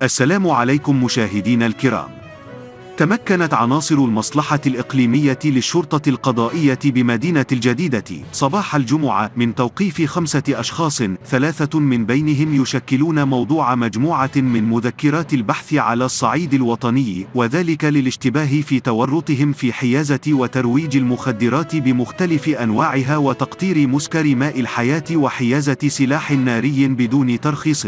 السلام عليكم مشاهدينا الكرام. تمكنت عناصر المصلحة الإقليمية للشرطة القضائية بمدينة الجديدة صباح الجمعة من توقيف 5 أشخاص، 3 من بينهم يشكلون موضوع مجموعة من مذكرات البحث على الصعيد الوطني، وذلك للاشتباه في تورطهم في حيازة وترويج المخدرات بمختلف أنواعها وتقطير مسكر ماء الحياة وحيازة سلاح ناري بدون ترخيص.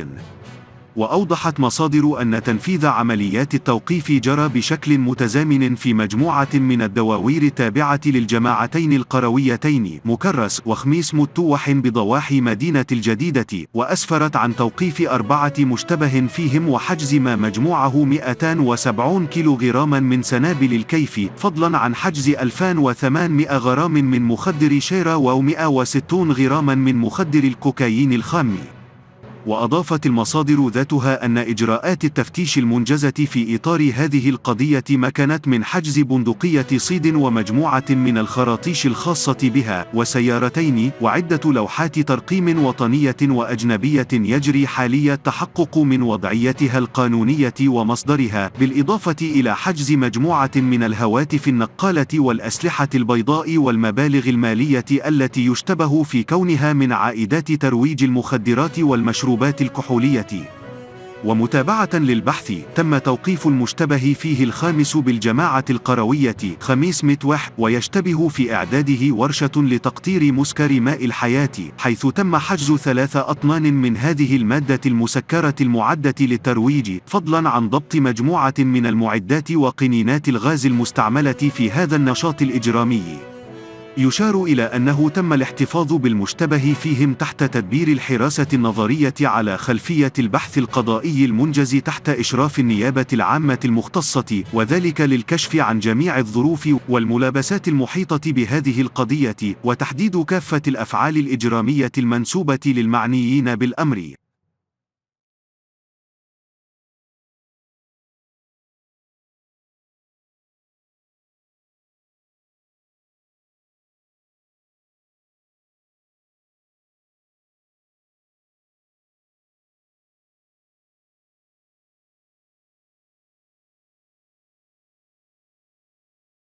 وأوضحت مصادر أن تنفيذ عمليات التوقيف جرى بشكل متزامن في مجموعة من الدواوير التابعة للجماعتين القرويتين مكرس وخميس متوح بضواحي مدينة الجديدة، وأسفرت عن توقيف 4 مشتبه فيهم وحجز ما مجموعه 270 كيلوغراما من سنابل الكيف، فضلا عن حجز 2800 غرام من مخدر شيرا و160 غراما من مخدر الكوكايين الخام. وأضافت المصادر ذاتها أن إجراءات التفتيش المنجزة في إطار هذه القضية مكنت من حجز بندقية صيد ومجموعة من الخراطيش الخاصة بها وسيارتين وعدة لوحات ترقيم وطنية وأجنبية يجري حاليا التحقق من وضعيتها القانونية ومصدرها، بالإضافة إلى حجز مجموعة من الهواتف النقالة والأسلحة البيضاء والمبالغ المالية التي يشتبه في كونها من عائدات ترويج المخدرات والمشروبات الكحولية. ومتابعة للبحث تم توقيف المشتبه فيه الخامس بالجماعة القروية خميس متوح، ويشتبه في إعداده ورشة لتقطير مسكر ماء الحياة، حيث تم حجز 3 أطنان من هذه المادة المسكرة المعدة للترويج، فضلا عن ضبط مجموعة من المعدات وقنينات الغاز المستعملة في هذا النشاط الإجرامي. يشار إلى أنه تم الاحتفاظ بالمشتبه فيهم تحت تدبير الحراسة النظرية على خلفية البحث القضائي المنجز تحت إشراف النيابة العامة المختصة، وذلك للكشف عن جميع الظروف والملابسات المحيطة بهذه القضية وتحديد كافة الأفعال الإجرامية المنسوبة للمعنيين بالأمر.